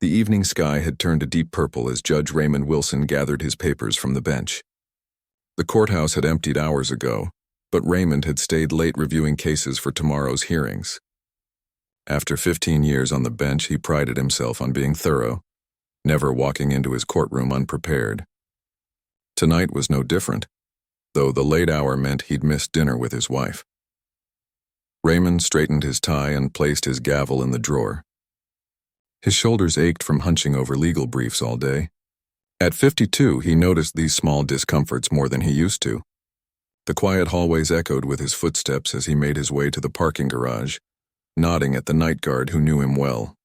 The evening sky had turned a deep purple as Judge Raymond Wilson gathered his papers from the bench. The courthouse had emptied hours ago, but Raymond had stayed late reviewing cases for tomorrow's hearings. After 15 years on the bench, he prided himself on being thorough, never walking into his courtroom unprepared. Tonight was no different, though the late hour meant he'd missed dinner with his wife. Raymond straightened his tie and placed his gavel in the drawer. His shoulders ached from hunching over legal briefs all day. At 52, he noticed these small discomforts more than he used to. The quiet hallways echoed with his footsteps as he made his way to the parking garage, nodding at the night guard who knew him well.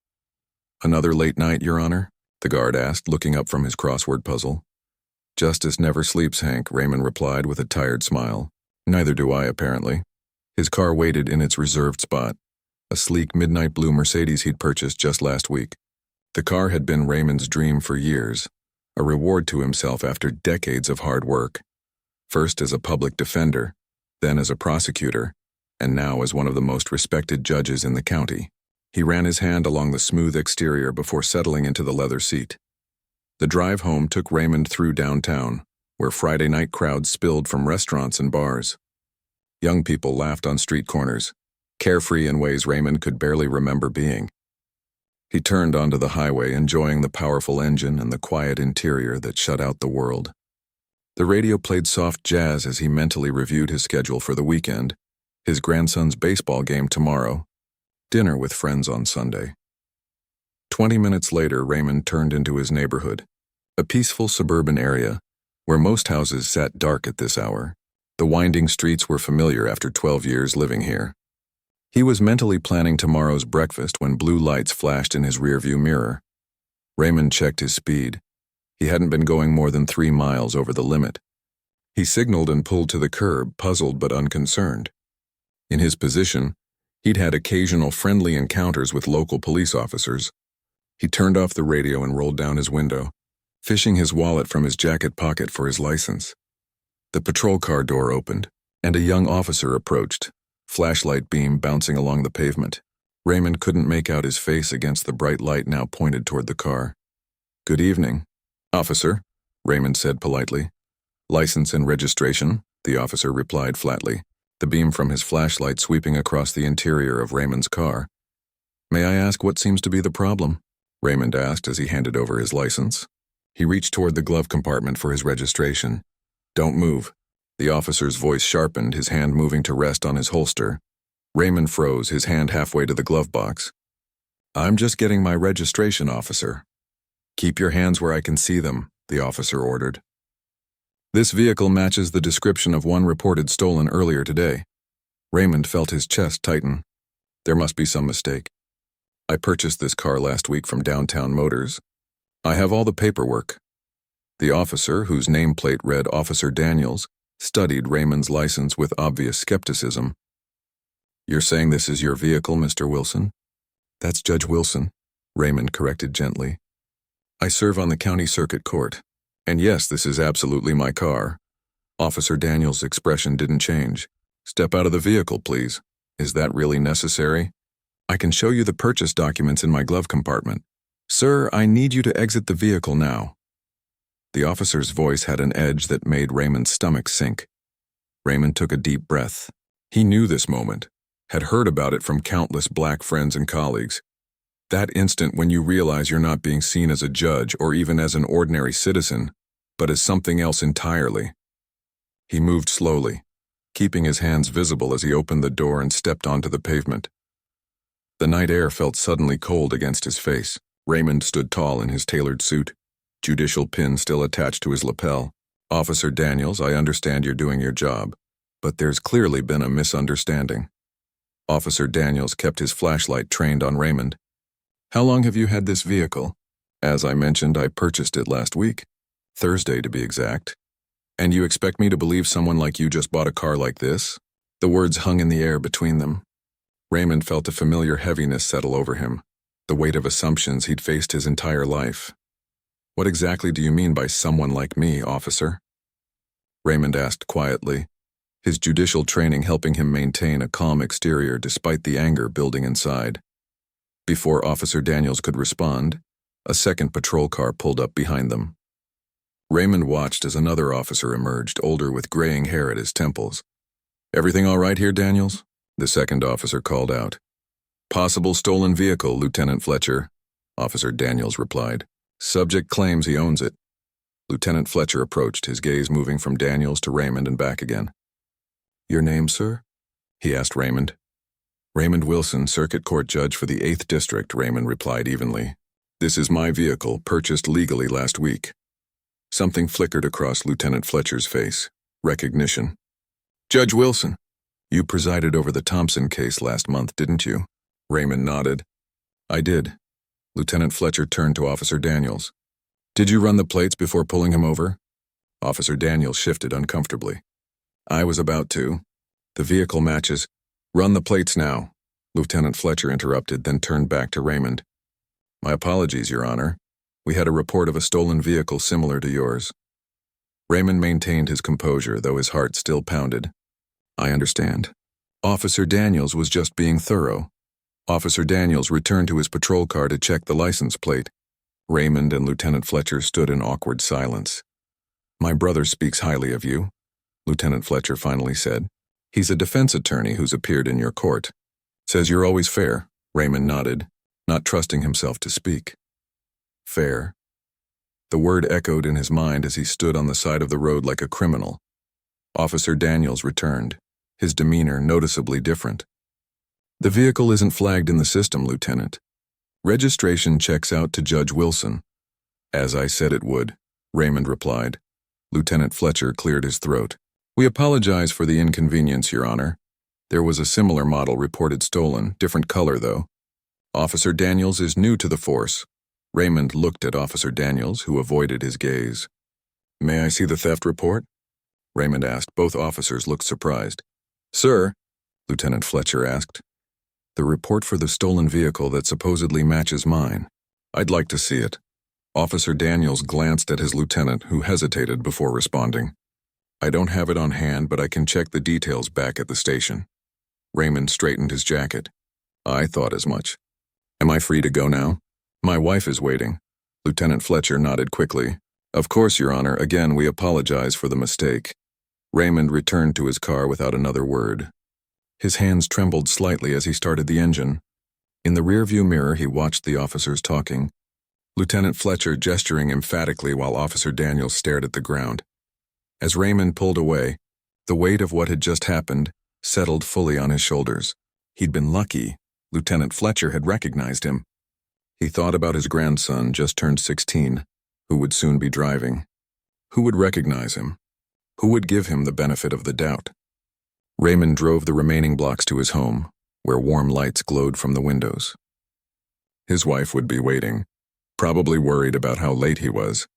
"Another late night, Your Honor?" the guard asked, looking up from his crossword puzzle. "Justice never sleeps, Hank," Raymond replied with a tired smile. "Neither do I, apparently." His car waited in its reserved spot, a sleek midnight blue Mercedes he'd purchased just last week. The car had been Raymond's dream for years, a reward to himself after decades of hard work. First as a public defender, then as a prosecutor, and now as one of the most respected judges in the county. He ran his hand along the smooth exterior before settling into the leather seat. The drive home took Raymond through downtown, where Friday night crowds spilled from restaurants and bars. Young people laughed on street corners, carefree in ways Raymond could barely remember being. He turned onto the highway, enjoying the powerful engine and the quiet interior that shut out the world. The radio played soft jazz as he mentally reviewed his schedule for the weekend, his grandson's baseball game tomorrow, dinner with friends on Sunday. 20 minutes later, Raymond turned into his neighborhood, a peaceful suburban area where most houses sat dark at this hour. The winding streets were familiar after 12 years living here. He was mentally planning tomorrow's breakfast when blue lights flashed in his rearview mirror. Raymond checked his speed. He hadn't been going more than 3 miles over the limit. He signaled and pulled to the curb, puzzled but unconcerned. In his position, he'd had occasional friendly encounters with local police officers. He turned off the radio and rolled down his window, fishing his wallet from his jacket pocket for his license. The patrol car door opened, and a young officer approached, flashlight beam bouncing along the pavement. Raymond couldn't make out his face against the bright light now pointed toward the car. "Good evening, officer," Raymond said politely. "License and registration," the officer replied flatly, the beam from his flashlight sweeping across the interior of Raymond's car. "May I ask what seems to be the problem?" Raymond asked as he handed over his license. He reached toward the glove compartment for his registration. "Don't move." The officer's voice sharpened, his hand moving to rest on his holster. Raymond froze, his hand halfway to the glove box. "I'm just getting my registration, officer." "Keep your hands where I can see them," the officer ordered. "This vehicle matches the description of one reported stolen earlier today." Raymond felt his chest tighten. There must be some mistake. "I purchased this car last week from Downtown Motors. I have all the paperwork." The officer, whose nameplate read Officer Daniels, studied Raymond's license with obvious skepticism. "You're saying this is your vehicle, Mr. Wilson?" "That's Judge Wilson," Raymond corrected gently. "I serve on the county circuit court. And yes, this is absolutely my car." Officer Daniels' expression didn't change. "Step out of the vehicle, please. Is that really necessary?" "I can show you the purchase documents in my glove compartment." "Sir, I need you to exit the vehicle now." The officer's voice had an edge that made Raymond's stomach sink. Raymond took a deep breath. He knew this moment, had heard about it from countless black friends and colleagues. That instant when you realize you're not being seen as a judge or even as an ordinary citizen, but as something else entirely. He moved slowly, keeping his hands visible as he opened the door and stepped onto the pavement. The night air felt suddenly cold against his face. Raymond stood tall in his tailored suit, judicial pin still attached to his lapel. "Officer Daniels, I understand you're doing your job, but there's clearly been a misunderstanding." Officer Daniels kept his flashlight trained on Raymond. "How long have you had this vehicle?" "As I mentioned, I purchased it last week. Thursday, to be exact." "And you expect me to believe someone like you just bought a car like this?" The words hung in the air between them. Raymond felt a familiar heaviness settle over him, the weight of assumptions he'd faced his entire life. "What exactly do you mean by someone like me, officer?" Raymond asked quietly, his judicial training helping him maintain a calm exterior despite the anger building inside. Before Officer Daniels could respond, A second patrol car pulled up behind them. Raymond watched as another officer emerged, older with graying hair at his temples. "Everything all right here, Daniels?" the second officer called out. "Possible stolen vehicle, Lieutenant Fletcher," Officer Daniels replied. "Subject claims he owns it." Lieutenant Fletcher approached, his gaze moving from Daniels to Raymond and back again. "Your name, sir?" he asked Raymond. "Raymond Wilson, Circuit Court Judge for the 8th District," Raymond replied evenly. "This is my vehicle, purchased legally last week." Something flickered across Lieutenant Fletcher's face. Recognition. "Judge Wilson, you presided over the Thompson case last month, didn't you?" Raymond nodded. "I did." Lieutenant Fletcher turned to Officer Daniels. "Did you run the plates before pulling him over?" Officer Daniels shifted uncomfortably. "I was about to. The vehicle matches." "Run the plates now," Lieutenant Fletcher interrupted, then turned back to Raymond. "My apologies, Your Honor. We had a report of a stolen vehicle similar to yours." Raymond maintained his composure, though his heart still pounded. "I understand." Officer Daniels was just being thorough. Officer Daniels returned to his patrol car to check the license plate. Raymond and Lieutenant Fletcher stood in awkward silence. "My brother speaks highly of you," Lieutenant Fletcher finally said. "He's a defense attorney who's appeared in your court. Says you're always fair." Raymond nodded, not trusting himself to speak. "Fair?" The word echoed in his mind as he stood on the side of the road like a criminal. Officer Daniels returned, his demeanor noticeably different. "The vehicle isn't flagged in the system, Lieutenant. Registration checks out to Judge Wilson." "As I said it would," Raymond replied. Lieutenant Fletcher cleared his throat. "We apologize for the inconvenience, Your Honor. There was a similar model reported stolen, different color though. Officer Daniels is new to the force." Raymond looked at Officer Daniels, who avoided his gaze. "May I see the theft report?" Raymond asked. Both officers looked surprised. "Sir?" Lieutenant Fletcher asked. "The report for the stolen vehicle that supposedly matches mine. I'd like to see it." Officer Daniels glanced at his lieutenant, who hesitated before responding. "I don't have it on hand, but I can check the details back at the station." Raymond straightened his jacket. "I thought as much. Am I free to go now?" "My wife is waiting." Lieutenant Fletcher nodded quickly. "Of course, Your Honor. Again, we apologize for the mistake." Raymond returned to his car without another word. His hands trembled slightly as he started the engine. In the rearview mirror, he watched the officers talking. Lieutenant Fletcher gesturing emphatically while Officer Daniels stared at the ground. As Raymond pulled away, the weight of what had just happened settled fully on his shoulders. He'd been lucky. Lieutenant Fletcher had recognized him. He thought about his grandson, just turned 16, who would soon be driving. Who would recognize him? Who would give him the benefit of the doubt? Raymond drove the remaining blocks to his home, where warm lights glowed from the windows. His wife would be waiting, probably worried about how late he was.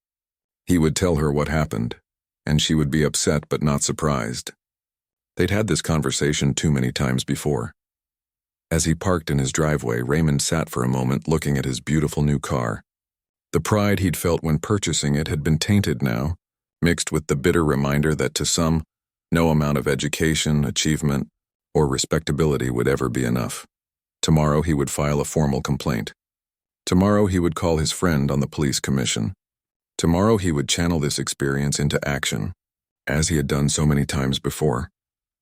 He would tell her what happened, and she would be upset but not surprised. They'd had this conversation too many times before. As he parked in his driveway, Raymond sat for a moment looking at his beautiful new car. The pride he'd felt when purchasing it had been tainted now, mixed with the bitter reminder that to some, no amount of education, achievement, or respectability would ever be enough. Tomorrow he would file a formal complaint. Tomorrow he would call his friend on the police commission. Tomorrow he would channel this experience into action, as he had done so many times before.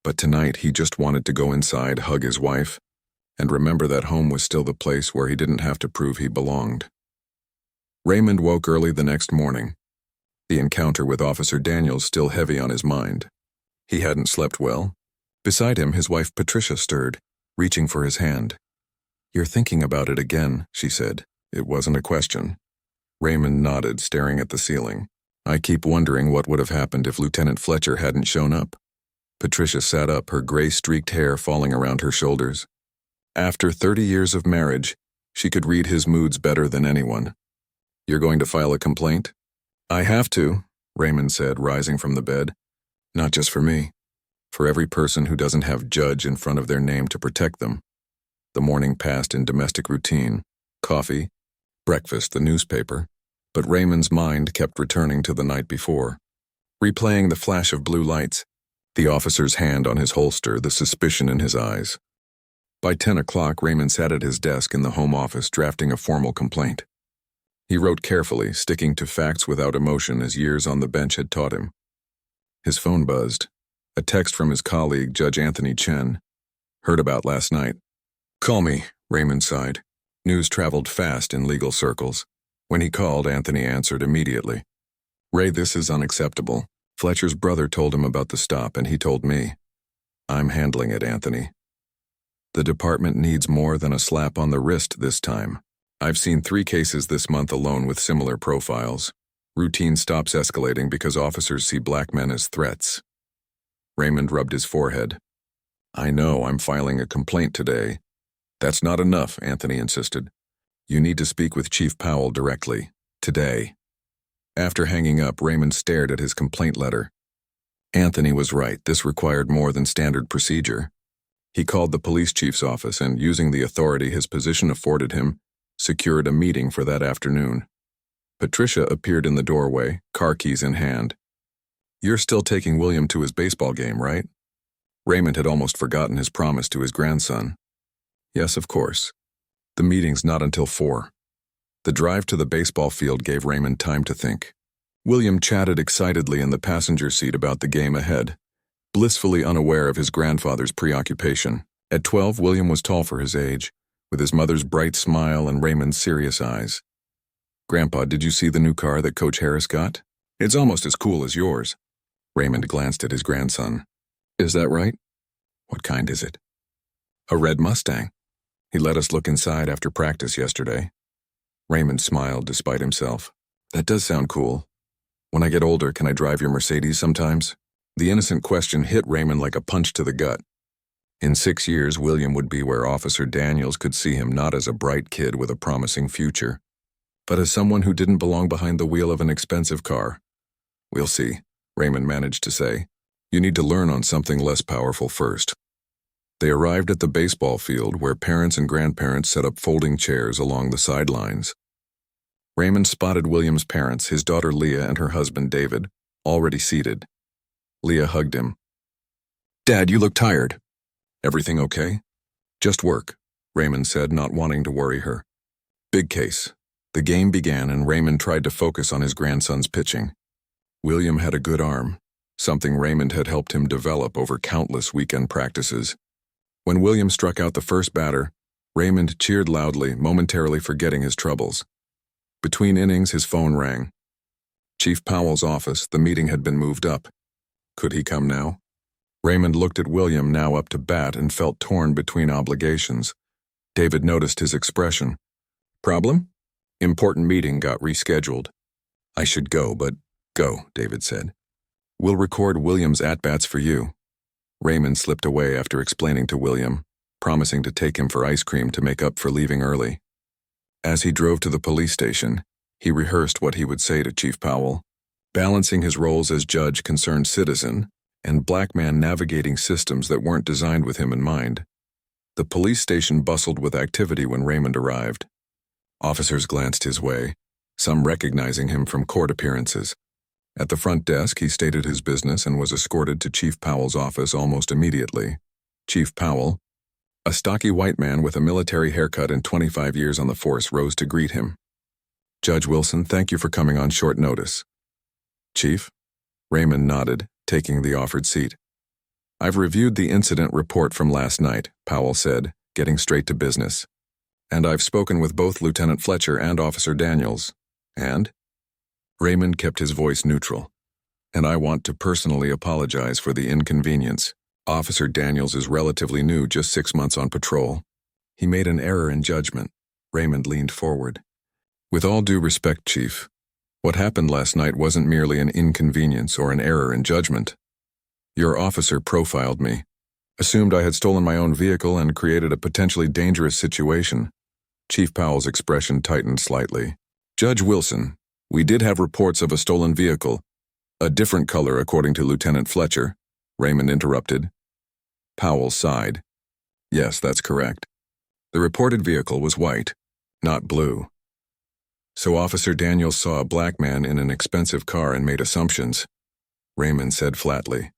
But tonight he just wanted to go inside, hug his wife, and remember that home was still the place where he didn't have to prove he belonged. Raymond woke early the next morning, the encounter with Officer Daniels still heavy on his mind. He hadn't slept well. Beside him, his wife Patricia stirred, reaching for his hand. "You're thinking about it again," she said. It wasn't a question. Raymond nodded, staring at the ceiling. "I keep wondering what would have happened if Lieutenant Fletcher hadn't shown up." Patricia sat up, her gray-streaked hair falling around her shoulders. After 30 years of marriage, she could read his moods better than anyone. "You're going to file a complaint?" "I have to," Raymond said, rising from the bed. "Not just for me. For every person who doesn't have judge in front of their name to protect them." The morning passed in domestic routine. Coffee, breakfast, the newspaper. But Raymond's mind kept returning to the night before. Replaying the flash of blue lights, the officer's hand on his holster, the suspicion in his eyes. By 10 o'clock, Raymond sat at his desk in the home office drafting a formal complaint. He wrote carefully, sticking to facts without emotion as years on the bench had taught him. His phone buzzed. A text from his colleague, Judge Anthony Chen. Heard about last night. Call me, Raymond sighed. News traveled fast in legal circles. When he called, Anthony answered immediately. Ray, this is unacceptable. Fletcher's brother told him about the stop, and he told me. I'm handling it, Anthony. The department needs more than a slap on the wrist this time. I've seen 3 cases this month alone with similar profiles. Routine stops escalating because officers see black men as threats. Raymond rubbed his forehead. I know, I'm filing a complaint today. That's not enough, Anthony insisted. You need to speak with Chief Powell directly, today. After hanging up, Raymond stared at his complaint letter. Anthony was right, this required more than standard procedure. He called the police chief's office and, using the authority his position afforded him, secured a meeting for that afternoon. Patricia appeared in the doorway, car keys in hand. You're still taking William to his baseball game, right? Raymond had almost forgotten his promise to his grandson. Yes, of course. The meeting's not until 4. The drive to the baseball field gave Raymond time to think. William chatted excitedly in the passenger seat about the game ahead, blissfully unaware of his grandfather's preoccupation. At 12, William was tall for his age, with his mother's bright smile and Raymond's serious eyes. Grandpa, did you see the new car that Coach Harris got? It's almost as cool as yours. Raymond glanced at his grandson. Is that right? What kind is it? A red Mustang. He let us look inside after practice yesterday. Raymond smiled despite himself. That does sound cool. When I get older, can I drive your Mercedes sometimes? The innocent question hit Raymond like a punch to the gut. In 6 years, William would be where Officer Daniels could see him not as a bright kid with a promising future, but as someone who didn't belong behind the wheel of an expensive car. We'll see, Raymond managed to say. You need to learn on something less powerful first. They arrived at the baseball field where parents and grandparents set up folding chairs along the sidelines. Raymond spotted William's parents, his daughter Leah and her husband David, already seated. Leah hugged him. Dad, you look tired. Everything okay? Just work, Raymond said, not wanting to worry her. Big case. The game began and Raymond tried to focus on his grandson's pitching. William had a good arm, something Raymond had helped him develop over countless weekend practices. When William struck out the first batter, Raymond cheered loudly, momentarily forgetting his troubles. Between innings, his phone rang. Chief Powell's office, the meeting had been moved up. Could he come now? Raymond looked at William, now up to bat, and felt torn between obligations. David noticed his expression. Problem? Important meeting got rescheduled. I should go, but go, David said. We'll record William's at-bats for you. Raymond slipped away after explaining to William, promising to take him for ice cream to make up for leaving early. As he drove to the police station, he rehearsed what he would say to Chief Powell, balancing his roles as judge, concerned citizen, and black man navigating systems that weren't designed with him in mind. The police station bustled with activity when Raymond arrived. Officers glanced his way, some recognizing him from court appearances. At the front desk, he stated his business and was escorted to Chief Powell's office almost immediately. Chief Powell, a stocky white man with a military haircut and 25 years on the force, rose to greet him. Judge Wilson, thank you for coming on short notice. Chief? Raymond nodded, taking the offered seat. I've reviewed the incident report from last night, Powell said, getting straight to business. And I've spoken with both Lieutenant Fletcher and Officer Daniels. And? Raymond kept his voice neutral. And I want to personally apologize for the inconvenience. Officer Daniels is relatively new, just 6 months on patrol. He made an error in judgment. Raymond leaned forward. With all due respect, Chief, what happened last night wasn't merely an inconvenience or an error in judgment. Your officer profiled me, assumed I had stolen my own vehicle and created a potentially dangerous situation. Chief Powell's expression tightened slightly. Judge Wilson, we did have reports of a stolen vehicle, a different color according to Lieutenant Fletcher, Raymond interrupted. Powell sighed. Yes, that's correct. The reported vehicle was white, not blue. So Officer Daniels saw a black man in an expensive car and made assumptions, Raymond said flatly.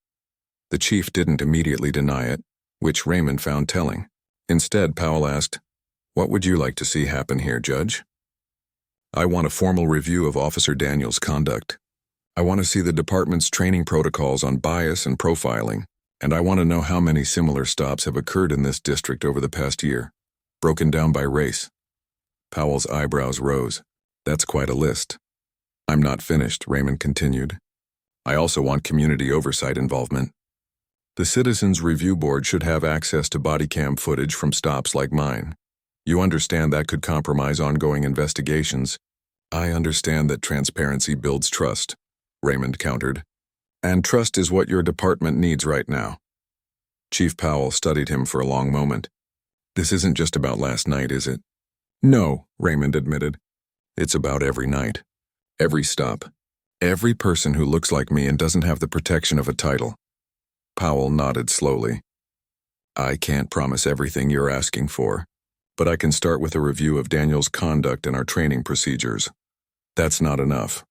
The chief didn't immediately deny it, which Raymond found telling. Instead, Powell asked, What would you like to see happen here, Judge? I want a formal review of Officer Daniels' conduct. I want to see the department's training protocols on bias and profiling, and I want to know how many similar stops have occurred in this district over the past year, broken down by race. Powell's eyebrows rose. That's quite a list. I'm not finished, Raymond continued. I also want community oversight involvement. The Citizens Review Board should have access to body cam footage from stops like mine. You understand that could compromise ongoing investigations. I understand that transparency builds trust, Raymond countered. And trust is what your department needs right now. Chief Powell studied him for a long moment. This isn't just about last night, is it? No, Raymond admitted. It's about every night. Every stop. Every person who looks like me and doesn't have the protection of a title. Powell nodded slowly. I can't promise everything you're asking for, but I can start with a review of Daniel's conduct and our training procedures. That's not enough.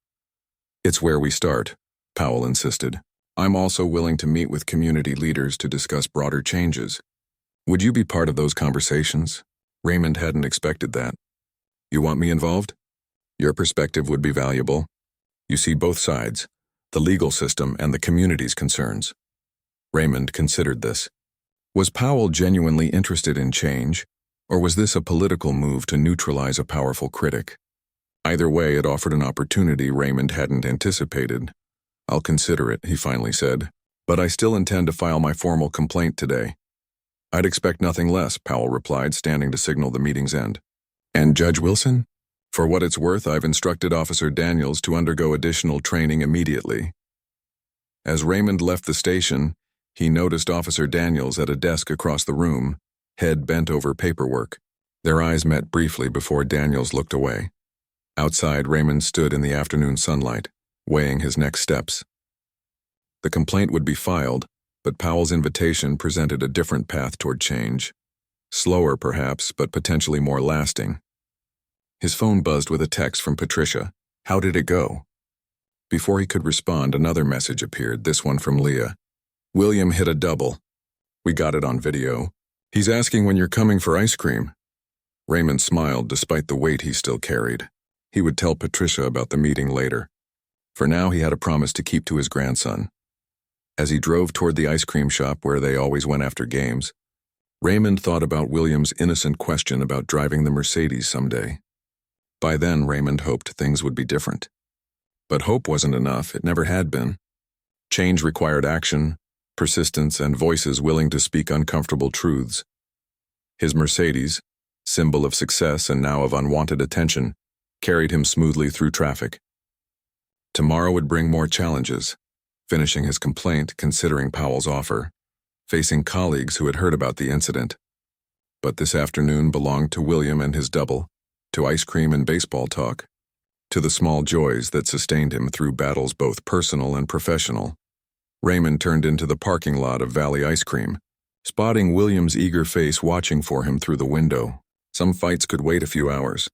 It's where we start, Powell insisted. I'm also willing to meet with community leaders to discuss broader changes. Would you be part of those conversations? Raymond hadn't expected that. You want me involved? Your perspective would be valuable. You see both sides, the legal system and the community's concerns. Raymond considered this. Was Powell genuinely interested in change, or was this a political move to neutralize a powerful critic? Either way, it offered an opportunity Raymond hadn't anticipated. I'll consider it, he finally said, but I still intend to file my formal complaint today. I'd expect nothing less, Powell replied, standing to signal the meeting's end. And Judge Wilson? For what it's worth, I've instructed Officer Daniels to undergo additional training immediately. As Raymond left the station, he noticed Officer Daniels at a desk across the room, head bent over paperwork. Their eyes met briefly before Daniels looked away. Outside, Raymond stood in the afternoon sunlight, weighing his next steps. The complaint would be filed, but Powell's invitation presented a different path toward change. Slower, perhaps, but potentially more lasting. His phone buzzed with a text from Patricia. How did it go? Before he could respond, another message appeared, this one from Leah. William hit a double. We got it on video. He's asking when you're coming for ice cream. Raymond smiled despite the weight he still carried. He would tell Patricia about the meeting later. For now, he had a promise to keep to his grandson. As he drove toward the ice cream shop where they always went after games, Raymond thought about William's innocent question about driving the Mercedes someday. By then, Raymond hoped things would be different. But hope wasn't enough, it never had been. Change required action, persistence, and voices willing to speak uncomfortable truths. His Mercedes, symbol of success and now of unwanted attention, carried him smoothly through traffic. Tomorrow would bring more challenges, finishing his complaint, considering Powell's offer, facing colleagues who had heard about the incident. But this afternoon belonged to William and his double, to ice cream and baseball talk, to the small joys that sustained him through battles both personal and professional. Raymond turned into the parking lot of Valley Ice Cream, spotting William's eager face watching for him through the window. Some fights could wait a few hours.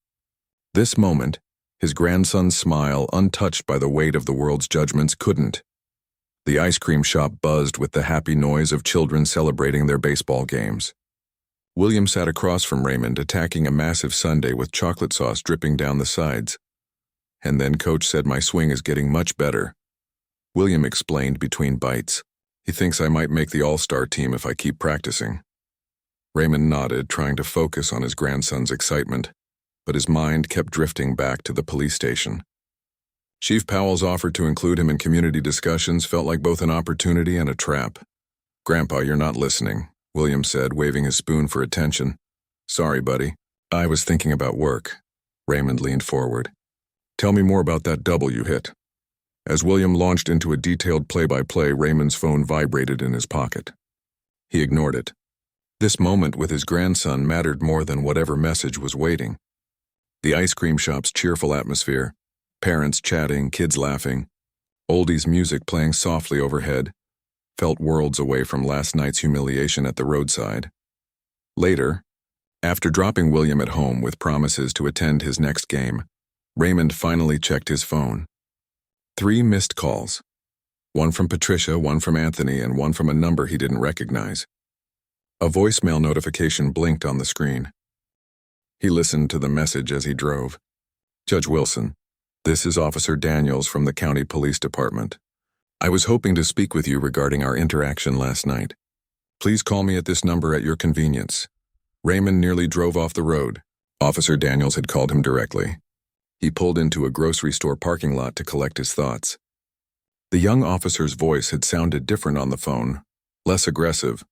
This moment, his grandson's smile, untouched by the weight of the world's judgments, couldn't. The ice cream shop buzzed with the happy noise of children celebrating their baseball games. William sat across from Raymond, attacking a massive sundae with chocolate sauce dripping down the sides. And then Coach said my swing is getting much better. William explained between bites. He thinks I might make the all-star team if I keep practicing. Raymond nodded, trying to focus on his grandson's excitement, but his mind kept drifting back to the police station. Chief Powell's offer to include him in community discussions felt like both an opportunity and a trap. Grandpa, you're not listening, William said, waving his spoon for attention. Sorry, buddy. I was thinking about work. Raymond leaned forward. Tell me more about that double you hit. As William launched into a detailed play-by-play, Raymond's phone vibrated in his pocket. He ignored it. This moment with his grandson mattered more than whatever message was waiting. The ice cream shop's cheerful atmosphere, parents chatting, kids laughing, oldies music playing softly overhead, felt worlds away from last night's humiliation at the roadside. Later, after dropping William at home with promises to attend his next game, Raymond finally checked his phone. 3 missed calls. One from Patricia, one from Anthony, and one from a number he didn't recognize. A voicemail notification blinked on the screen. He listened to the message as he drove. Judge Wilson, this is Officer Daniels from the County Police Department. I was hoping to speak with you regarding our interaction last night. Please call me at this number at your convenience. Raymond nearly drove off the road. Officer Daniels had called him directly. He pulled into a grocery store parking lot to collect his thoughts. The young officer's voice had sounded different on the phone, less aggressive,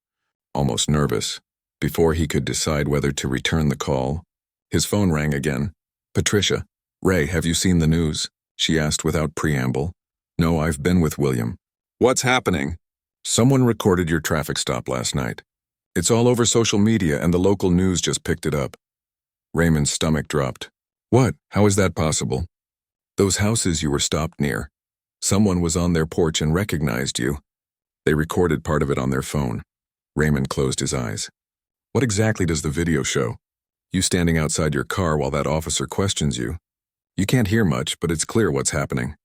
almost nervous. Before he could decide whether to return the call, his phone rang again. "Patricia, Ray, have you seen the news?" she asked without preamble. "No, I've been with William." "What's happening?" "Someone recorded your traffic stop last night. It's all over social media and the local news just picked it up." Raymond's stomach dropped. "What? How is that possible?" "Those houses you were stopped near. Someone was on their porch and recognized you. They recorded part of it on their phone." Raymond closed his eyes. "What exactly does the video show? You standing outside your car while that officer questions you. You can't hear much, but it's clear what's happening."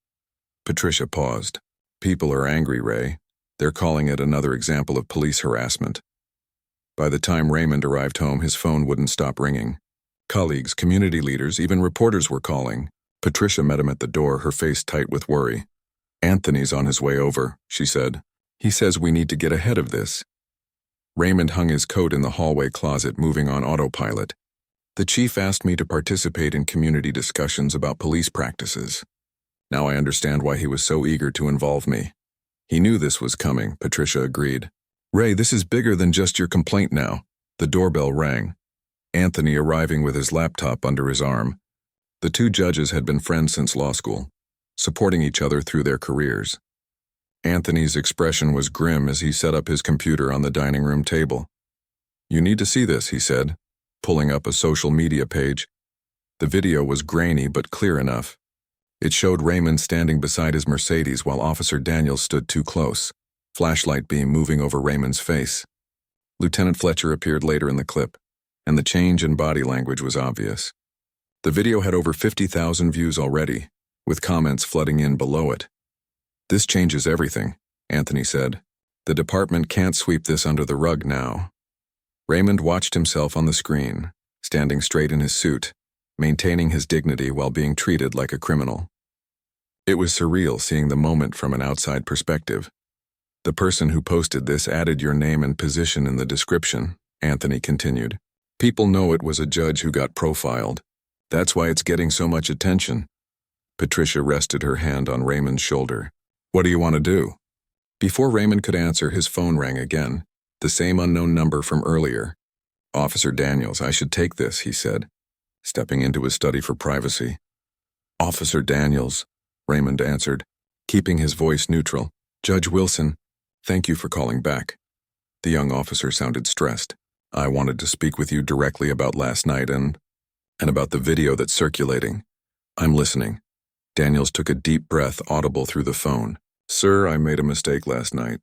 Patricia paused. "People are angry, Ray. They're calling it another example of police harassment." By the time Raymond arrived home, his phone wouldn't stop ringing. Colleagues, community leaders, even reporters were calling. Patricia met him at the door, her face tight with worry. "Anthony's on his way over," she said. "He says we need to get ahead of this." Raymond hung his coat in the hallway closet, moving on autopilot. "The chief asked me to participate in community discussions about police practices. Now I understand why he was so eager to involve me." "He knew this was coming," Patricia agreed. "Ray, this is bigger than just your complaint now." The doorbell rang. Anthony arriving with his laptop under his arm. The two judges had been friends since law school, supporting each other through their careers. Anthony's expression was grim as he set up his computer on the dining room table. "You need to see this," he said, pulling up a social media page. The video was grainy but clear enough. It showed Raymond standing beside his Mercedes while Officer Daniels stood too close, flashlight beam moving over Raymond's face. Lieutenant Fletcher appeared later in the clip, and the change in body language was obvious. The video had over 50,000 views already, with comments flooding in below it. "This changes everything," Anthony said. "The department can't sweep this under the rug now." Raymond watched himself on the screen, standing straight in his suit, maintaining his dignity while being treated like a criminal. It was surreal seeing the moment from an outside perspective. "The person who posted this added your name and position in the description," Anthony continued. "People know it was a judge who got profiled. That's why it's getting so much attention." Patricia rested her hand on Raymond's shoulder. "What do you want to do?" Before Raymond could answer, his phone rang again, the same unknown number from earlier. "Officer Daniels, I should take this," he said, stepping into his study for privacy. "Officer Daniels," Raymond answered, keeping his voice neutral. "Judge Wilson, thank you for calling back." The young officer sounded stressed. "I wanted to speak with you directly about last night and about the video that's circulating." "I'm listening." Daniels took a deep breath, audible through the phone. "Sir, I made a mistake last night.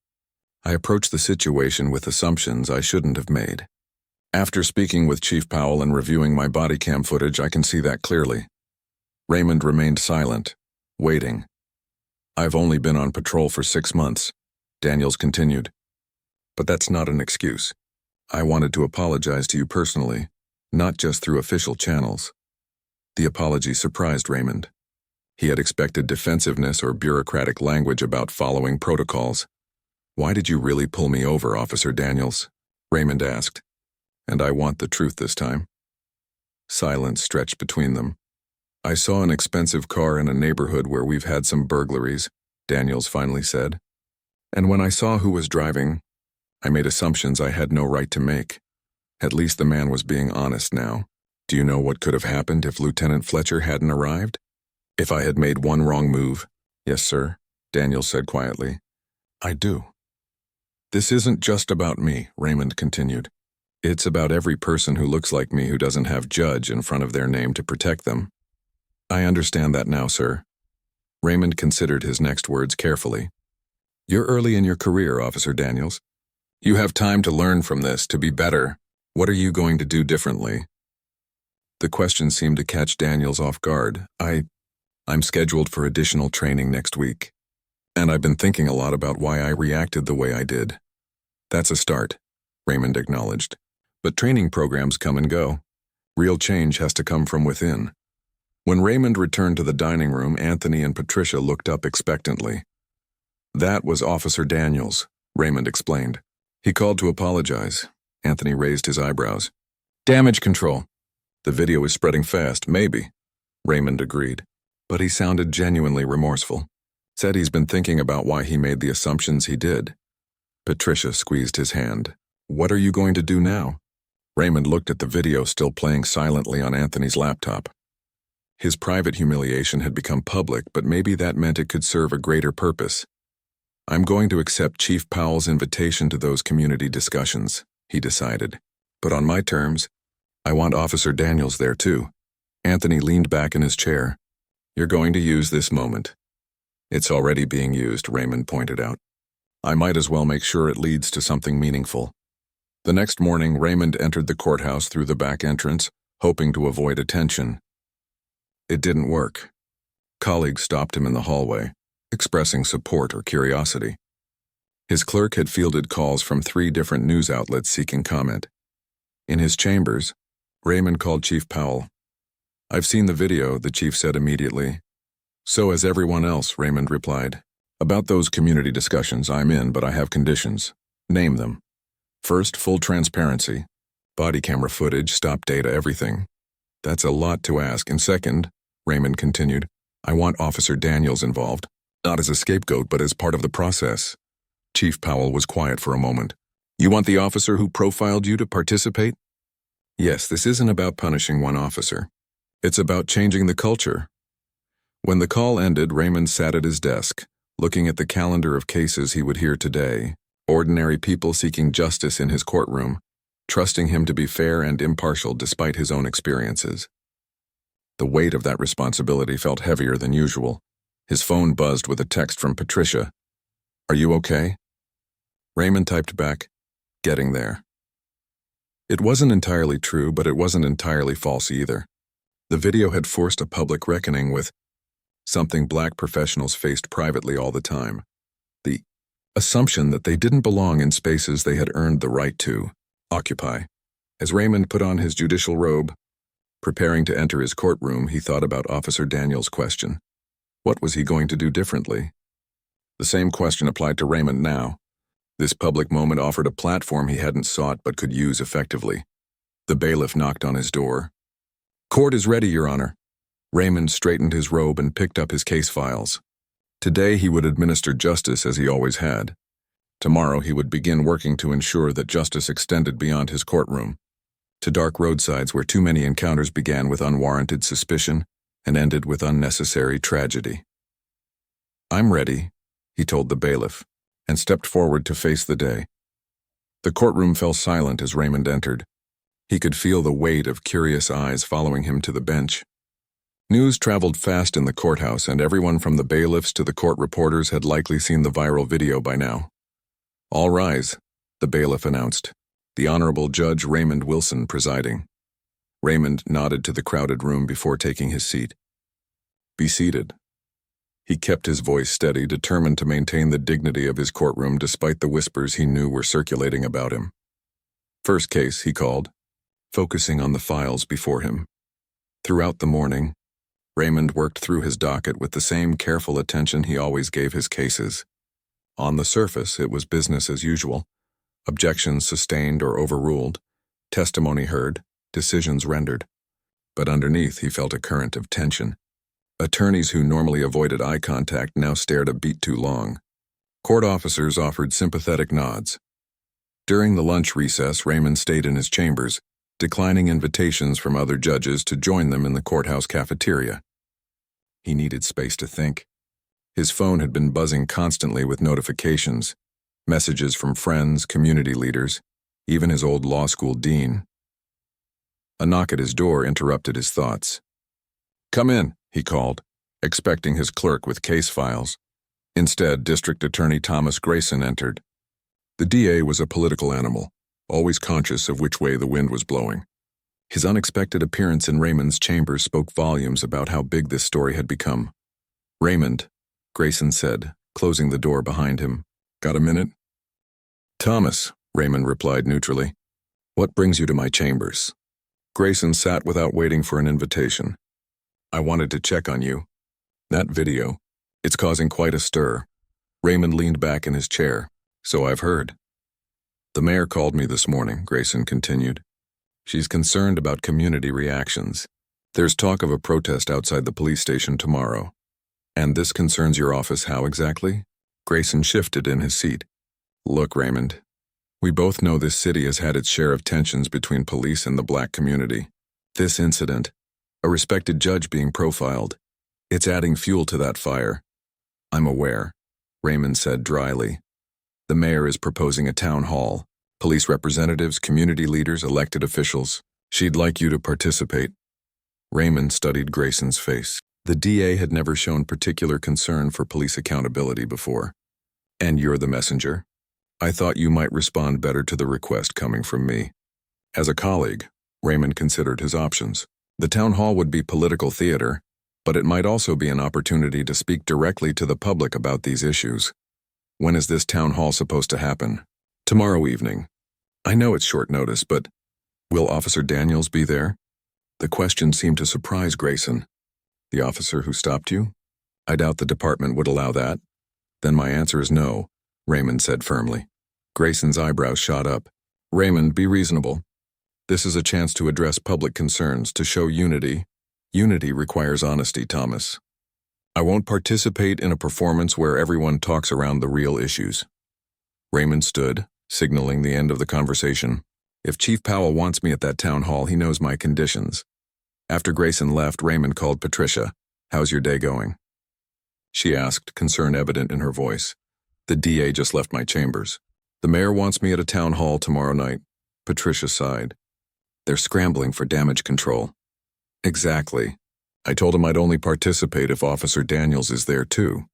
I approached the situation with assumptions I shouldn't have made. After speaking with Chief Powell and reviewing my body cam footage, I can see that clearly." Raymond remained silent, waiting. "I've only been on patrol for 6 months," Daniels continued. "But that's not an excuse. I wanted to apologize to you personally, not just through official channels." The apology surprised Raymond. He had expected defensiveness or bureaucratic language about following protocols. "Why did you really pull me over, Officer Daniels?" Raymond asked. "And I want the truth this time." Silence stretched between them. "I saw an expensive car in a neighborhood where we've had some burglaries," Daniels finally said. "And when I saw who was driving, I made assumptions I had no right to make. At least the man was being honest now. Do you know what could have happened if Lieutenant Fletcher hadn't arrived? If I had made one wrong move?" "Yes, sir," Daniels said quietly. "I do." "This isn't just about me," Raymond continued. "It's about every person who looks like me who doesn't have judge in front of their name to protect them." "I understand that now, sir." Raymond considered his next words carefully. "You're early in your career, Officer Daniels. You have time to learn from this, to be better. What are you going to do differently?" The question seemed to catch Daniels off guard. I'm scheduled for additional training next week. And I've been thinking a lot about why I reacted the way I did." "That's a start," Raymond acknowledged. "But training programs come and go. Real change has to come from within." When Raymond returned to the dining room, Anthony and Patricia looked up expectantly. That was Officer Daniels, Raymond explained. He called to apologize. Anthony raised his eyebrows. Damage control. The video is spreading fast, maybe, Raymond agreed. But he sounded genuinely remorseful. Said he's been thinking about why he made the assumptions he did. Patricia squeezed his hand. What are you going to do now? Raymond looked at the video still playing silently on Anthony's laptop. His private humiliation had become public, but maybe that meant it could serve a greater purpose. I'm going to accept Chief Powell's invitation to those community discussions, he decided. But on my terms, I want Officer Daniels there too. Anthony leaned back in his chair. You're going to use this moment. It's already being used, Raymond pointed out. I might as well make sure it leads to something meaningful. The next morning, Raymond entered the courthouse through the back entrance, hoping to avoid attention. It didn't work. Colleagues stopped him in the hallway, expressing support or curiosity. His clerk had fielded calls from 3 different news outlets seeking comment. In his chambers, Raymond called Chief Powell. I've seen the video, the chief said immediately. So has everyone else, Raymond replied. About those community discussions, I'm in, but I have conditions. Name them. First, full transparency. Body camera footage, stop data, everything. That's a lot to ask. And second, Raymond continued, I want Officer Daniels involved. Not as a scapegoat, but as part of the process. Chief Powell was quiet for a moment. You want the officer who profiled you to participate? Yes, this isn't about punishing one officer. It's about changing the culture. When the call ended, Raymond sat at his desk, looking at the calendar of cases he would hear today. Ordinary people seeking justice in his courtroom, trusting him to be fair and impartial despite his own experiences. The weight of that responsibility felt heavier than usual. His phone buzzed with a text from Patricia. Are you okay? Raymond typed back, getting there. It wasn't entirely true, but it wasn't entirely false either. The video had forced a public reckoning with something black professionals faced privately all the time. The assumption that they didn't belong in spaces they had earned the right to occupy. As Raymond put on his judicial robe, preparing to enter his courtroom, he thought about Officer Daniels' question. What was he going to do differently? The same question applied to Raymond now. This public moment offered a platform he hadn't sought but could use effectively. The bailiff knocked on his door. Court is ready, Your Honor. Raymond straightened his robe and picked up his case files. Today he would administer justice as he always had. Tomorrow he would begin working to ensure that justice extended beyond his courtroom, to dark roadsides where too many encounters began with unwarranted suspicion and ended with unnecessary tragedy. I'm ready, he told the bailiff, and stepped forward to face the day. The courtroom fell silent as Raymond entered. He could feel the weight of curious eyes following him to the bench. News traveled fast in the courthouse, and everyone from the bailiffs to the court reporters had likely seen the viral video by now. All rise, the bailiff announced, the Honorable Judge Raymond Wilson presiding. Raymond nodded to the crowded room before taking his seat. Be seated. He kept his voice steady, determined to maintain the dignity of his courtroom despite the whispers he knew were circulating about him. First case, he called, focusing on the files before him. Throughout the morning, Raymond worked through his docket with the same careful attention he always gave his cases. On the surface, it was business as usual. Objections sustained or overruled, testimony heard, decisions rendered. But underneath, he felt a current of tension. Attorneys who normally avoided eye contact now stared a beat too long. Court officers offered sympathetic nods. During the lunch recess, Raymond stayed in his chambers, declining invitations from other judges to join them in the courthouse cafeteria. He needed space to think. His phone had been buzzing constantly with notifications, messages from friends, community leaders, even his old law school dean. A knock at his door interrupted his thoughts. Come in, he called, expecting his clerk with case files. Instead, District Attorney Thomas Grayson entered. The DA was a political animal, always conscious of which way the wind was blowing. His unexpected appearance in Raymond's chambers spoke volumes about how big this story had become. Raymond, Grayson said, closing the door behind him. Got a minute? Thomas, Raymond replied neutrally. What brings you to my chambers? Grayson sat without waiting for an invitation. I wanted to check on you. That video, it's causing quite a stir. Raymond leaned back in his chair. So I've heard. The mayor called me this morning, Grayson continued. She's concerned about community reactions. There's talk of a protest outside the police station tomorrow. And this concerns your office how exactly? Grayson shifted in his seat. Look, Raymond, we both know this city has had its share of tensions between police and the black community. This incident, a respected judge being profiled, it's adding fuel to that fire. I'm aware, Raymond said dryly. The mayor is proposing a town hall. Police representatives, community leaders, elected officials. She'd like you to participate. Raymond studied Grayson's face. The DA had never shown particular concern for police accountability before. And you're the messenger? I thought you might respond better to the request coming from me. As a colleague, Raymond considered his options. The town hall would be political theater, but it might also be an opportunity to speak directly to the public about these issues. When is this town hall supposed to happen? Tomorrow evening. I know it's short notice, but will Officer Daniels be there? The question seemed to surprise Grayson. The officer who stopped you? I doubt the department would allow that. Then my answer is no, Raymond said firmly. Grayson's eyebrows shot up. Raymond, be reasonable. This is a chance to address public concerns, to show unity. Unity requires honesty, Thomas. I won't participate in a performance where everyone talks around the real issues. Raymond stood, signaling the end of the conversation. If Chief Powell wants me at that town hall, he knows my conditions. After Grayson left, Raymond called Patricia. How's your day going? She asked, concern evident in her voice. The DA just left my chambers. The mayor wants me at a town hall tomorrow night. Patricia sighed. They're scrambling for damage control. Exactly. I told him I'd only participate if Officer Daniels is there too.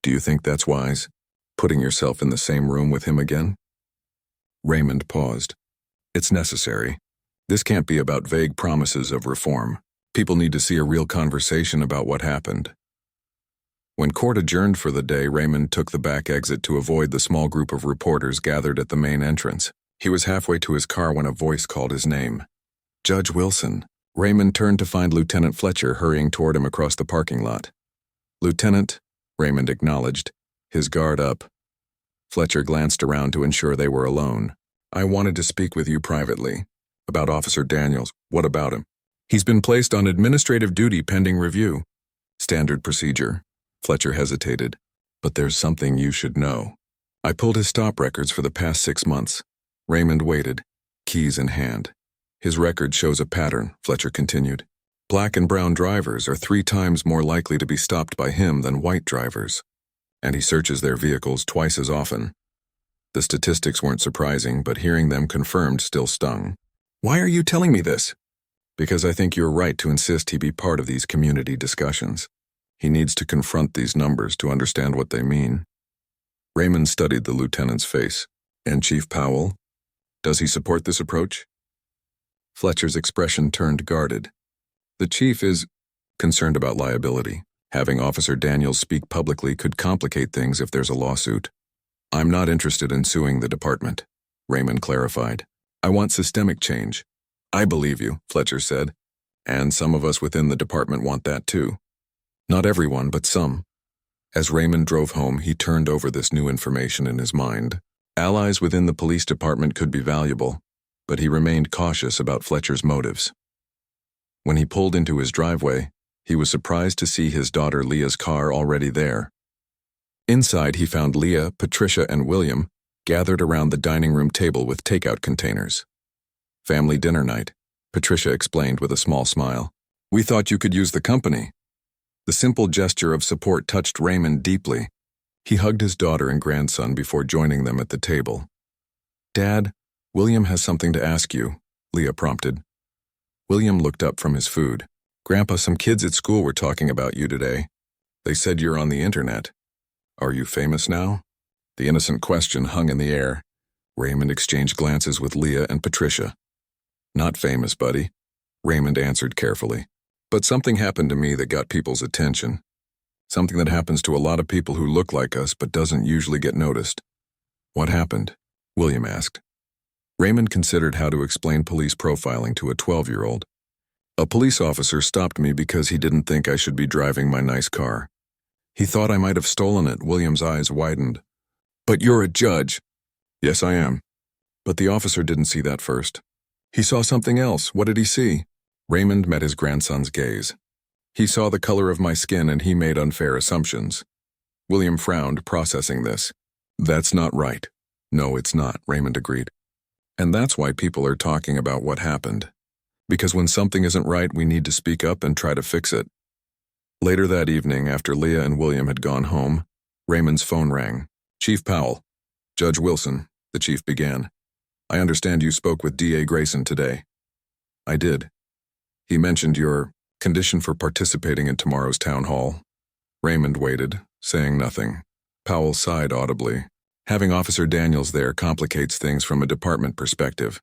Do you think that's wise? Putting yourself in the same room with him again? Raymond paused. It's necessary. This can't be about vague promises of reform. People need to see a real conversation about what happened. When court adjourned for the day, Raymond took the back exit to avoid the small group of reporters gathered at the main entrance. He was halfway to his car when a voice called his name. Judge Wilson. Raymond turned to find Lieutenant Fletcher hurrying toward him across the parking lot. Lieutenant, Raymond acknowledged, his guard up. Fletcher glanced around to ensure they were alone. I wanted to speak with you privately. About Officer Daniels. What about him? He's been placed on administrative duty pending review. Standard procedure. Fletcher hesitated. But there's something you should know. I pulled his stop records for the past 6 months. Raymond waited, keys in hand. His record shows a pattern, Fletcher continued. Black and brown drivers are 3 times more likely to be stopped by him than white drivers. And he searches their vehicles twice as often. The statistics weren't surprising, but hearing them confirmed still stung. Why are you telling me this? Because I think you're right to insist he be part of these community discussions. He needs to confront these numbers to understand what they mean. Raymond studied the lieutenant's face. And Chief Powell? Does he support this approach? Fletcher's expression turned guarded. The chief is concerned about liability. Having Officer Daniels speak publicly could complicate things if there's a lawsuit. I'm not interested in suing the department, Raymond clarified. I want systemic change. I believe you, Fletcher said. And some of us within the department want that too. Not everyone, but some. As Raymond drove home, he turned over this new information in his mind. Allies within the police department could be valuable, but he remained cautious about Fletcher's motives. When he pulled into his driveway, he was surprised to see his daughter Leah's car already there. Inside, he found Leah, Patricia, and William gathered around the dining room table with takeout containers. Family dinner night, Patricia explained with a small smile. We thought you could use the company. The simple gesture of support touched Raymond deeply. He hugged his daughter and grandson before joining them at the table. Dad, William has something to ask you, Leah prompted. William looked up from his food. Grandpa, some kids at school were talking about you today. They said you're on the internet. Are you famous now? The innocent question hung in the air. Raymond exchanged glances with Leah and Patricia. Not famous, buddy, Raymond answered carefully. But something happened to me that got people's attention. Something that happens to a lot of people who look like us but doesn't usually get noticed. What happened? William asked. Raymond considered how to explain police profiling to a 12-year-old. A police officer stopped me because he didn't think I should be driving my nice car. He thought I might have stolen it. William's eyes widened. But you're a judge. Yes, I am. But the officer didn't see that first. He saw something else. What did he see? Raymond met his grandson's gaze. He saw the color of my skin and he made unfair assumptions. William frowned, processing this. That's not right. No, it's not, Raymond agreed. And that's why people are talking about what happened. Because when something isn't right, we need to speak up and try to fix it. Later that evening, after Leah and William had gone home, Raymond's phone rang. Chief Powell. Judge Wilson, the chief began. I understand you spoke with D.A. Grayson today. I did. He mentioned your condition for participating in tomorrow's town hall. Raymond waited, saying nothing. Powell sighed audibly. Having Officer Daniels there complicates things from a department perspective.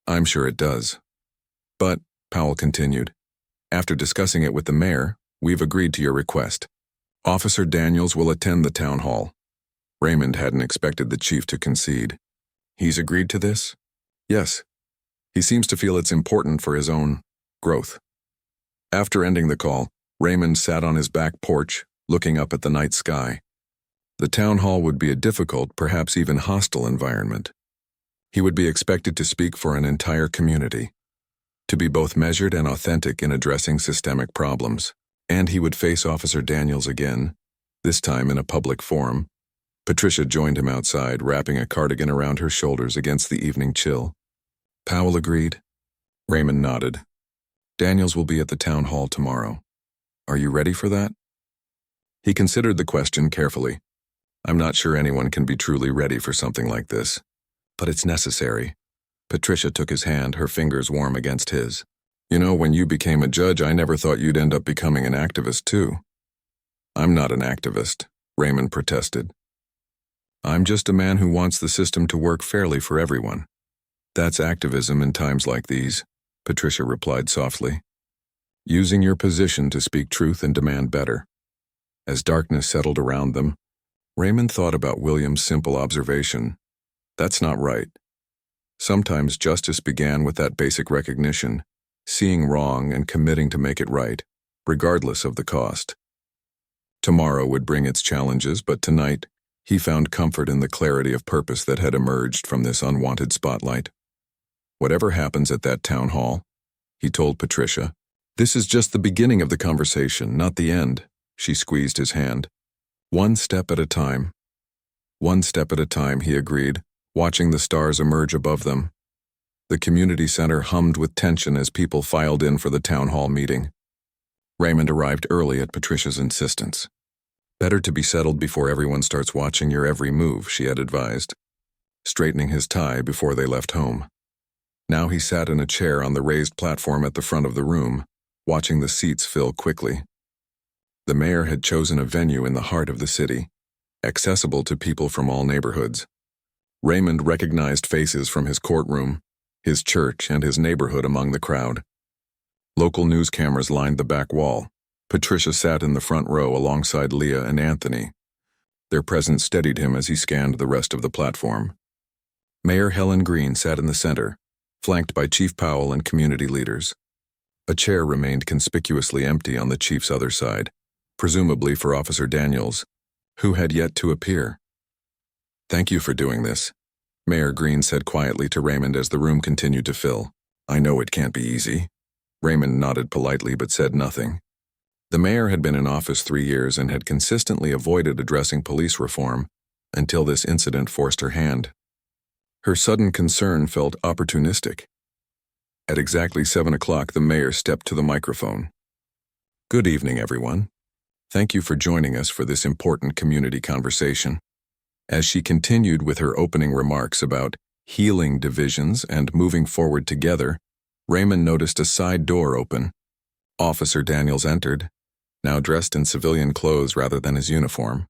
I'm sure it does. But, Powell continued, after discussing it with the mayor, we've agreed to your request. Officer Daniels will attend the town hall. Raymond hadn't expected the chief to concede. He's agreed to this? Yes. He seems to feel it's important for his own growth. After ending the call, Raymond sat on his back porch, looking up at the night sky. The town hall would be a difficult, perhaps even hostile environment. He would be expected to speak for an entire community, to be both measured and authentic in addressing systemic problems. And he would face Officer Daniels again, this time in a public forum. Patricia joined him outside, wrapping a cardigan around her shoulders against the evening chill. Powell agreed. Raymond nodded. Daniels will be at the town hall tomorrow. Are you ready for that? He considered the question carefully. I'm not sure anyone can be truly ready for something like this, but it's necessary. Patricia took his hand, her fingers warm against his. You know, when you became a judge, I never thought you'd end up becoming an activist, too. I'm not an activist, Raymond protested. I'm just a man who wants the system to work fairly for everyone. That's activism in times like these, Patricia replied softly. Using your position to speak truth and demand better. As darkness settled around them, Raymond thought about William's simple observation. That's not right. Sometimes justice began with that basic recognition, seeing wrong and committing to make it right, regardless of the cost. Tomorrow would bring its challenges, but tonight, he found comfort in the clarity of purpose that had emerged from this unwanted spotlight. Whatever happens at that town hall, he told Patricia, this is just the beginning of the conversation, not the end. She squeezed his hand. One step at a time. One step at a time, he agreed, watching the stars emerge above them. The community center hummed with tension as people filed in for the town hall meeting. Raymond arrived early at Patricia's insistence. Better to be settled before everyone starts watching your every move, she had advised, straightening his tie before they left home. Now he sat in a chair on the raised platform at the front of the room, watching the seats fill quickly. The mayor had chosen a venue in the heart of the city, accessible to people from all neighborhoods. Raymond recognized faces from his courtroom, his church, and his neighborhood among the crowd. Local news cameras lined the back wall. Patricia sat in the front row alongside Leah and Anthony. Their presence steadied him as he scanned the rest of the platform. Mayor Helen Green sat in the center, flanked by Chief Powell and community leaders. A chair remained conspicuously empty on the chief's other side, presumably for Officer Daniels, who had yet to appear. Thank you for doing this, Mayor Green said quietly to Raymond as the room continued to fill. I know it can't be easy. Raymond nodded politely but said nothing. The mayor had been in office 3 years and had consistently avoided addressing police reform until this incident forced her hand. Her sudden concern felt opportunistic. At exactly 7 o'clock, the mayor stepped to the microphone. Good evening, everyone. Thank you for joining us for this important community conversation. As she continued with her opening remarks about healing divisions and moving forward together, Raymond noticed a side door open. Officer Daniels entered, now dressed in civilian clothes rather than his uniform.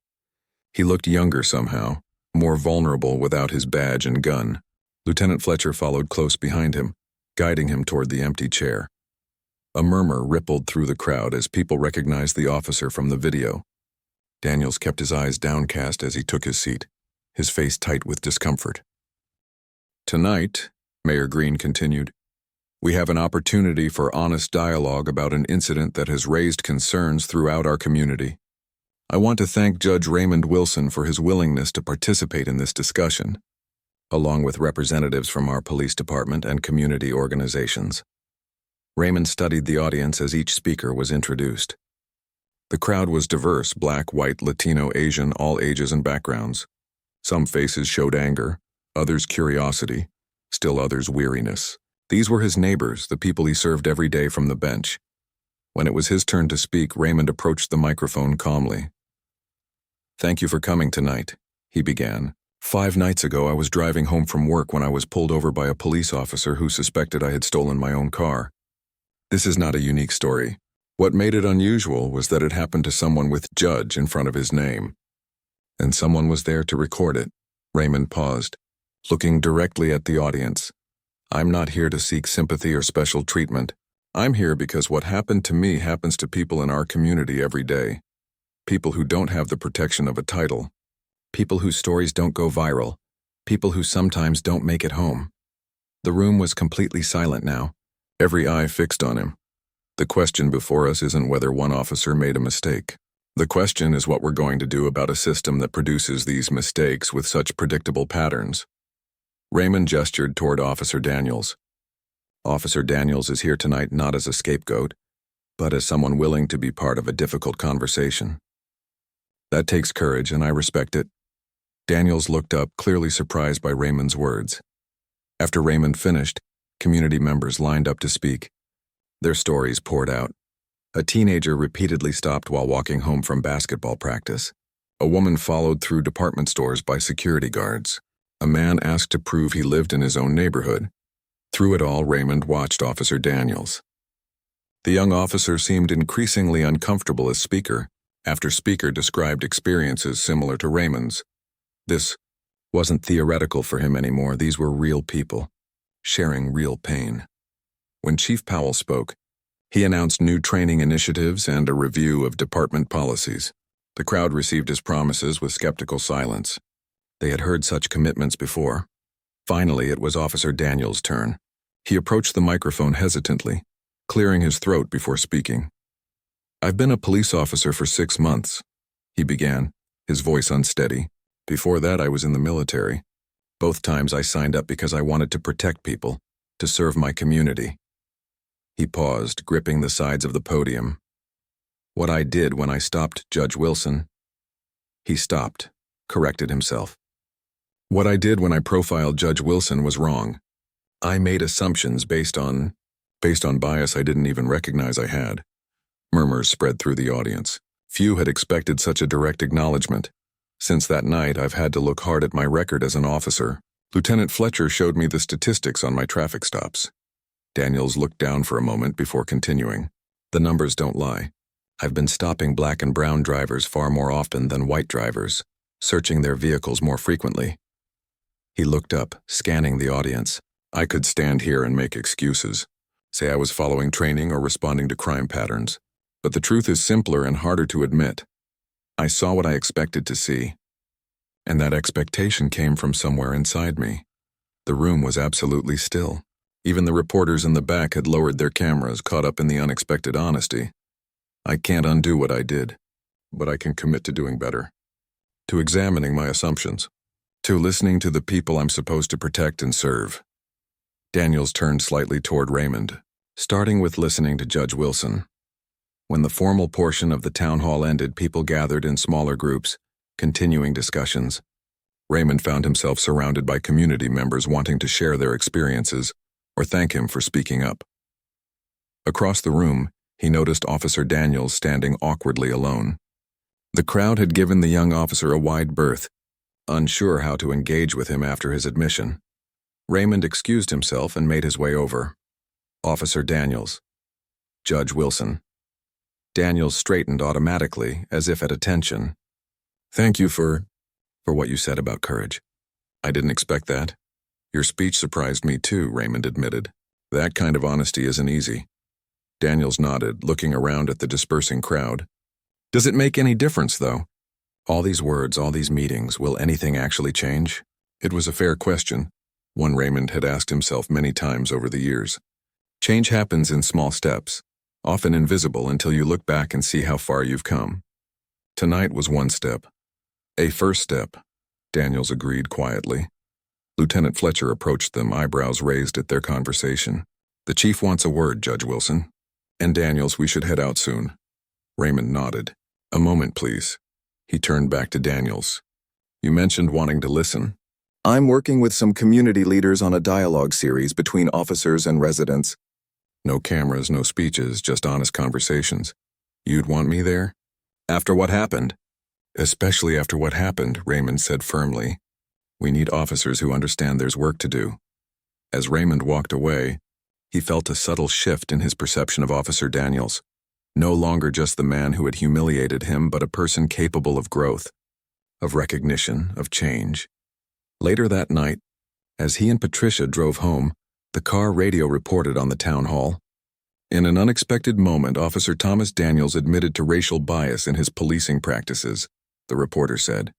He looked younger somehow, more vulnerable without his badge and gun. Lieutenant Fletcher followed close behind him, guiding him toward the empty chair. A murmur rippled through the crowd as people recognized the officer from the video. Daniels kept his eyes downcast as he took his seat, his face tight with discomfort. Tonight, Mayor Green continued, We have an opportunity for honest dialogue about an incident that has raised concerns throughout our community. I want to thank Judge Raymond Wilson for his willingness to participate in this discussion, along with representatives from our police department and community organizations. Raymond studied the audience as each speaker was introduced. The crowd was diverse: Black, white, Latino, Asian, all ages and backgrounds. Some faces showed anger, others curiosity, still others weariness. These were his neighbors, the people he served every day from the bench. When it was his turn to speak, Raymond approached the microphone calmly. "Thank you for coming tonight," he began. "5 nights ago, I was driving home from work when I was pulled over by a police officer who suspected I had stolen my own car. This is not a unique story. What made it unusual was that it happened to someone with Judge in front of his name. And someone was there to record it." Raymond paused, looking directly at the audience. "I'm not here to seek sympathy or special treatment. I'm here because what happened to me happens to people in our community every day. People who don't have the protection of a title. People whose stories don't go viral. People who sometimes don't make it home." The room was completely silent now, every eye fixed on him. The question before us isn't whether one officer made a mistake. The question is what we're going to do about a system that produces these mistakes with such predictable patterns. Raymond gestured toward Officer Daniels. Officer Daniels is here tonight not as a scapegoat, but as someone willing to be part of a difficult conversation. That takes courage, and I respect it. Daniels looked up, clearly surprised by Raymond's words. After Raymond finished, community members lined up to speak. Their stories poured out. A teenager repeatedly stopped while walking home from basketball practice. A woman followed through department stores by security guards. A man asked to prove he lived in his own neighborhood. Through it all, Raymond watched Officer Daniels. The young officer seemed increasingly uncomfortable as speaker after speaker described experiences similar to Raymond's. This wasn't theoretical for him anymore. These were real people, sharing real pain. When Chief Powell spoke, he announced new training initiatives and a review of department policies. The crowd received his promises with skeptical silence. They had heard such commitments before. Finally, it was Officer Daniels' turn. He approached the microphone hesitantly, clearing his throat before speaking. "I've been a police officer for 6 months," he began, his voice unsteady. "Before that, I was in the military. Both times I signed up because I wanted to protect people, to serve my community." He paused, gripping the sides of the podium. "What I did when I stopped Judge Wilson..." He stopped, corrected himself. "What I did when I profiled Judge Wilson was wrong. I made assumptions based on bias I didn't even recognize I had." Murmurs spread through the audience. Few had expected such a direct acknowledgement. "Since that night, I've had to look hard at my record as an officer. Lieutenant Fletcher showed me the statistics on my traffic stops." Daniels looked down for a moment before continuing. "The numbers don't lie. I've been stopping black and brown drivers far more often than white drivers, searching their vehicles more frequently." He looked up, scanning the audience. "I could stand here and make excuses, say I was following training or responding to crime patterns. But the truth is simpler and harder to admit. I saw what I expected to see. And that expectation came from somewhere inside me. The room was absolutely still. Even the reporters in the back had lowered their cameras, caught up in the unexpected honesty. I can't undo what I did, but I can commit to doing better. To examining my assumptions. To listening to the people I'm supposed to protect and serve." Daniels turned slightly toward Raymond, starting with listening to Judge Wilson. When the formal portion of the town hall ended, people gathered in smaller groups, continuing discussions. Raymond found himself surrounded by community members wanting to share their experiences or thank him for speaking up. Across the room, he noticed Officer Daniels standing awkwardly alone. The crowd had given the young officer a wide berth, unsure how to engage with him after his admission. Raymond excused himself and made his way over. "Officer Daniels." "Judge Wilson." Daniels straightened automatically, as if at attention. "Thank you for what you said about courage. I didn't expect that. Your speech surprised me too," Raymond admitted. "That kind of honesty isn't easy." Daniels nodded, looking around at the dispersing crowd. "Does it make any difference, though? All these words, all these meetings, will anything actually change?" It was a fair question, one Raymond had asked himself many times over the years. Change happens in small steps, often invisible until you look back and see how far you've come. Tonight was one step. A first step, Daniels agreed quietly. Lieutenant Fletcher approached them, eyebrows raised at their conversation. The chief wants a word, Judge Wilson. And Daniels, we should head out soon. Raymond nodded. A moment, please. He turned back to Daniels. You mentioned wanting to listen. I'm working with some community leaders on a dialogue series between officers and residents. No cameras, no speeches, just honest conversations. You'd want me there? After what happened? Especially after what happened, Raymond said firmly. We need officers who understand there's work to do. As Raymond walked away, he felt a subtle shift in his perception of Officer Daniels. No longer just the man who had humiliated him, but a person capable of growth, of recognition, of change. Later that night, as he and Patricia drove home, the car radio reported on the town hall. In an unexpected moment, Officer Thomas Daniels admitted to racial bias in his policing practices, the reporter said.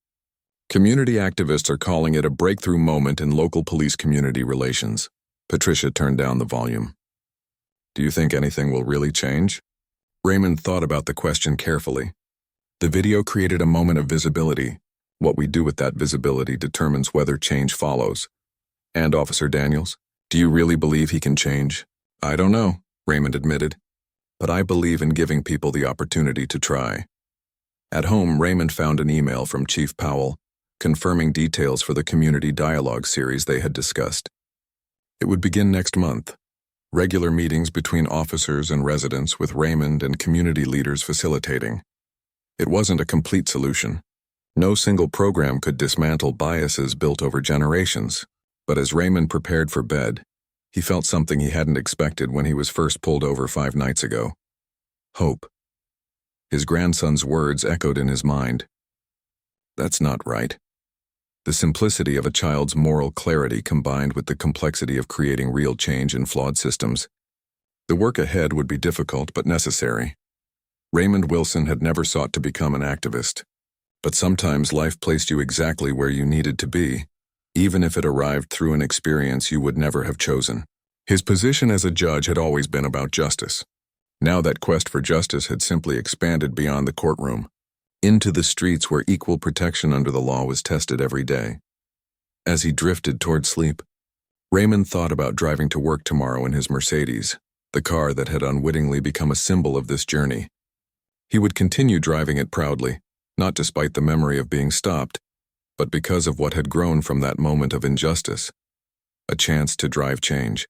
Community activists are calling it a breakthrough moment in local police-community relations. Patricia turned down the volume. Do you think anything will really change? Raymond thought about the question carefully. The video created a moment of visibility. What we do with that visibility determines whether change follows. And Officer Daniels, do you really believe he can change? I don't know, Raymond admitted. But I believe in giving people the opportunity to try. At home, Raymond found an email from Chief Powell, confirming details for the community dialogue series they had discussed. It would begin next month. Regular meetings between officers and residents with Raymond and community leaders facilitating. It wasn't a complete solution. No single program could dismantle biases built over generations, but as Raymond prepared for bed, he felt something he hadn't expected when he was first pulled over 5 nights ago. Hope. His grandson's words echoed in his mind. That's not right. The simplicity of a child's moral clarity combined with the complexity of creating real change in flawed systems. The work ahead would be difficult but necessary. Raymond Wilson had never sought to become an activist. But sometimes life placed you exactly where you needed to be, even if it arrived through an experience you would never have chosen. His position as a judge had always been about justice. Now that quest for justice had simply expanded beyond the courtroom, into the streets where equal protection under the law was tested every day. As he drifted toward sleep, Raymond thought about driving to work tomorrow in his Mercedes, the car that had unwittingly become a symbol of this journey. He would continue driving it proudly, not despite the memory of being stopped, but because of what had grown from that moment of injustice. A chance to drive change.